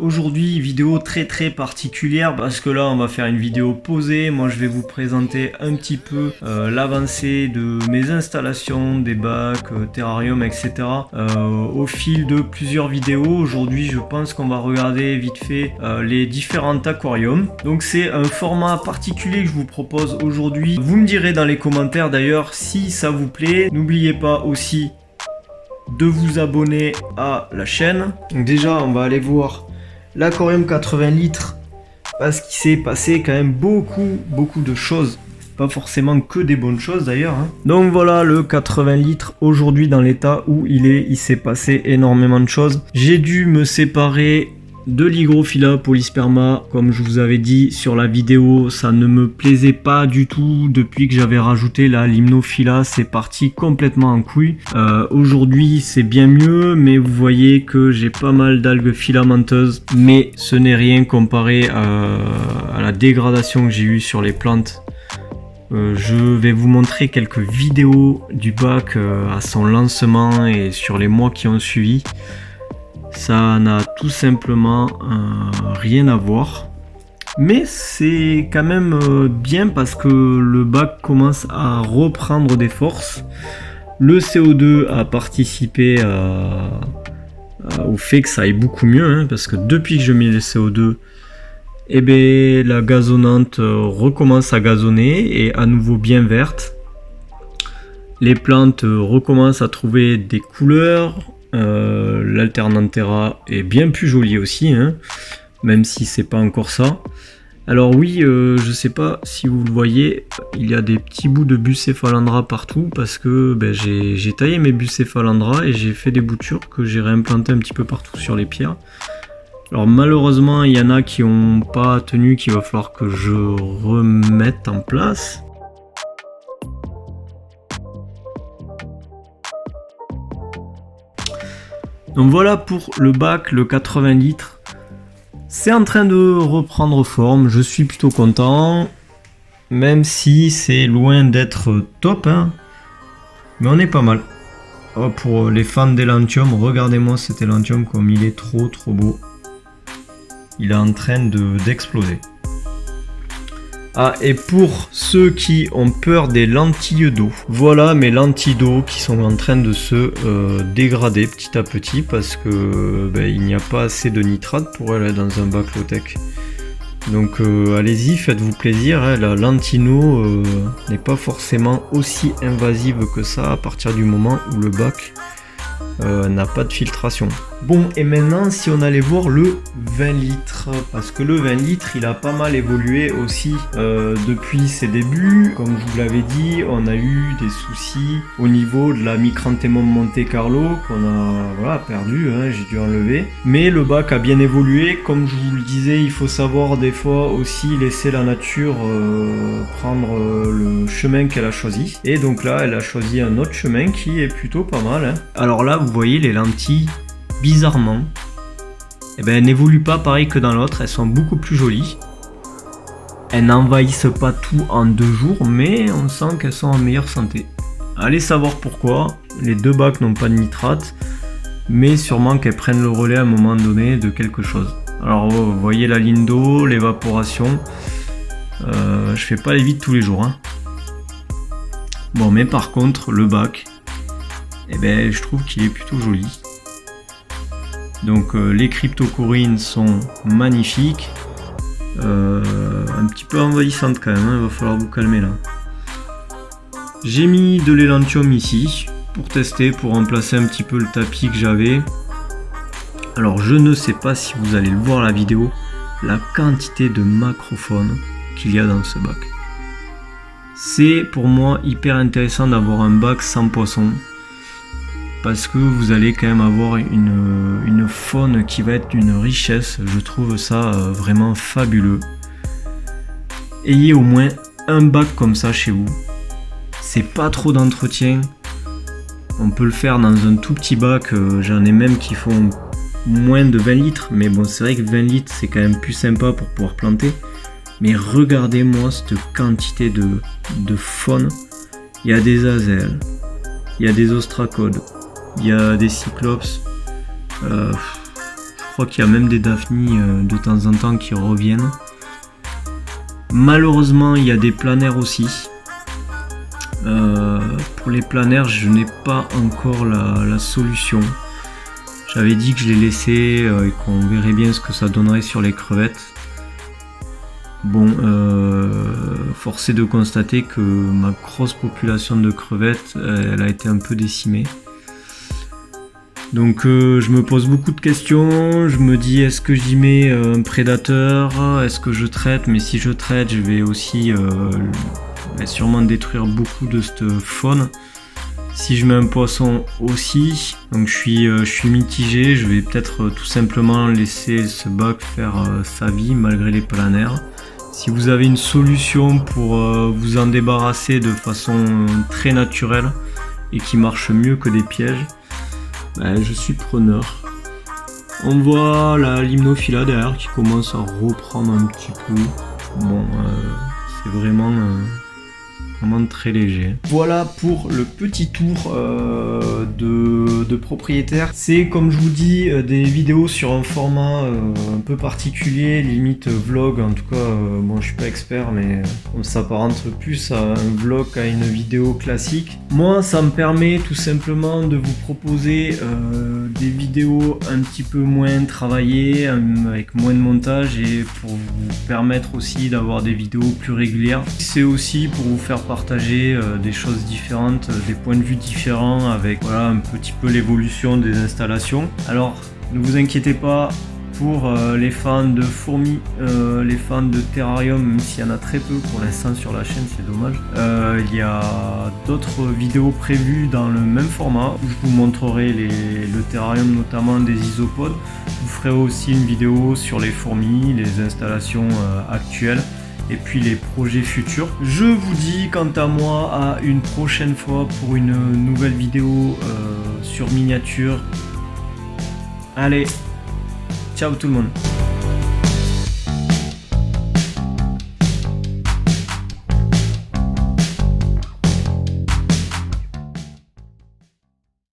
Aujourd'hui, vidéo très particulière parce que là on va faire une vidéo posée. Moi je vais vous présenter un petit peu l'avancée de mes installations, des bacs, terrarium, etc. Au fil de plusieurs vidéos. Aujourd'hui je pense qu'on va regarder vite fait les différents aquariums. Donc c'est un format particulier que je vous propose aujourd'hui. Vous me direz dans les commentaires d'ailleurs si ça vous plaît. N'oubliez pas aussi de vous abonner à la chaîne. Donc déjà on va aller voir l'aquarium 80 litres parce qu'il s'est passé quand même beaucoup de choses, pas forcément que des bonnes choses d'ailleurs hein. Donc voilà le 80 litres aujourd'hui dans l'état où il s'est passé énormément de choses. J'ai dû me séparer de l'hygrophila polysperma, comme je vous avais dit sur la vidéo, ça ne me plaisait pas du tout. Depuis que j'avais rajouté la limnophila, c'est parti complètement en couille. Aujourd'hui c'est bien mieux, mais vous voyez que j'ai pas mal d'algues filamenteuses, mais ce n'est rien comparé à la dégradation que j'ai eue sur les plantes. Je vais vous montrer quelques vidéos du bac à son lancement et sur les mois qui ont suivi. Ça n'a tout simplement rien à voir, mais c'est quand même bien parce que le bac commence à reprendre des forces. Le CO2 a participé au fait que ça aille beaucoup mieux hein, parce que depuis que je mets le CO2, eh ben, la gazonnante recommence à gazonner et à nouveau bien verte. Les plantes recommencent à trouver des couleurs. L'Alternanthera est bien plus jolie aussi hein, même si c'est pas encore ça. Alors oui, je sais pas si vous le voyez, il y a des petits bouts de Bucephalandra partout parce que j'ai taillé mes Bucephalandra et j'ai fait des boutures que j'ai réimplantées un petit peu partout sur les pierres. Alors malheureusement il y en a qui ont pas tenu, qu'il va falloir que je remette en place. Donc voilà pour le bac, le 80 litres. C'est en train de reprendre forme, je suis plutôt content. Même si c'est loin d'être top, hein, mais on est pas mal. Oh, pour les fans d'Elantium, regardez-moi cet Elantium comme il est trop beau. Il est en train d'exploser. Ah, et pour ceux qui ont peur des lentilles d'eau, voilà mes lentilles d'eau qui sont en train de se dégrader petit à petit parce que il n'y a pas assez de nitrate pour elles dans un bac low-tech. Donc allez-y, faites-vous plaisir, hein, la lentille n'est pas forcément aussi invasive que ça à partir du moment où le bac n'a pas de filtration. Bon, et maintenant si on allait voir le 20 litres, parce que le 20 litres il a pas mal évolué aussi depuis ses débuts. Comme je vous l'avais dit, on a eu des soucis au niveau de la Micranthemum Monte Carlo qu'on a perdu, hein, j'ai dû enlever. Mais le bac a bien évolué, comme je vous le disais, il faut savoir des fois aussi laisser la nature prendre le chemin qu'elle a choisi. Et donc là elle a choisi un autre chemin qui est plutôt pas mal hein. Alors là vous voyez les lentilles, bizarrement, elles n'évoluent pas pareil que dans l'autre, elles sont beaucoup plus jolies. Elles n'envahissent pas tout en 2 jours, mais on sent qu'elles sont en meilleure santé. Allez savoir pourquoi, les deux bacs n'ont pas de nitrate, mais sûrement qu'elles prennent le relais à un moment donné de quelque chose. Alors vous voyez la ligne d'eau, l'évaporation, je fais pas les vides tous les jours. Hein. Bon, mais par contre, le bac, je trouve qu'il est plutôt joli. Donc les cryptocorines sont magnifiques, un petit peu envahissantes quand même, hein, il va falloir vous calmer là. J'ai mis de l'Elantium ici pour tester, pour remplacer un petit peu le tapis que j'avais. Alors je ne sais pas si vous allez le voir la vidéo, la quantité de macrophones qu'il y a dans ce bac. C'est pour moi hyper intéressant d'avoir un bac sans poissons, parce que vous allez quand même avoir une faune qui va être d'une richesse. Je trouve ça vraiment fabuleux. Ayez au moins un bac comme ça chez vous. C'est pas trop d'entretien. On peut le faire dans un tout petit bac. J'en ai même qui font moins de 20 litres. Mais bon, c'est vrai que 20 litres c'est quand même plus sympa pour pouvoir planter. Mais regardez-moi cette quantité de faune. Il y a des azelles, il y a des ostracodes, il y a des cyclopes, je crois qu'il y a même des Daphne de temps en temps qui reviennent. Malheureusement, il y a des planaires aussi. Pour les planaires, je n'ai pas encore la solution. J'avais dit que je les laissais et qu'on verrait bien ce que ça donnerait sur les crevettes. Bon, force est de constater que ma grosse population de crevettes, elle a été un peu décimée. Donc je me pose beaucoup de questions, je me dis est-ce que j'y mets un prédateur, est-ce que je traite, mais si je traite je vais aussi sûrement détruire beaucoup de cette faune. Si je mets un poisson aussi, donc je suis mitigé, je vais peut-être tout simplement laisser ce bac faire sa vie malgré les planaires. Si vous avez une solution pour vous en débarrasser de façon très naturelle et qui marche mieux que des pièges, je suis preneur. On voit la Limnophila derrière qui commence à reprendre un petit peu. Bon, c'est vraiment très léger. Voilà pour le petit tour de propriétaire. C'est comme je vous dis des vidéos sur un format un peu particulier, limite vlog. En tout cas, bon, je suis pas expert, mais on s'apparente plus à un vlog qu'à une vidéo classique. Moi, ça me permet tout simplement de vous proposer des vidéos un petit peu moins travaillées, avec moins de montage, et pour vous permettre aussi d'avoir des vidéos plus régulières. C'est aussi pour vous faire partager des choses différentes, des points de vue différents, avec voilà un petit peu l'évolution des installations. Alors ne vous inquiétez pas pour les fans de fourmis, les fans de terrarium, même s'il y en a très peu pour l'instant sur la chaîne, c'est dommage. Il y a d'autres vidéos prévues dans le même format où je vous montrerai le terrarium, notamment des isopodes. Je vous ferai aussi une vidéo sur les fourmis, les installations actuelles et puis les projets futurs. Je vous dis quant à moi à une prochaine fois pour une nouvelle vidéo sur miniature. Allez, ciao tout le monde.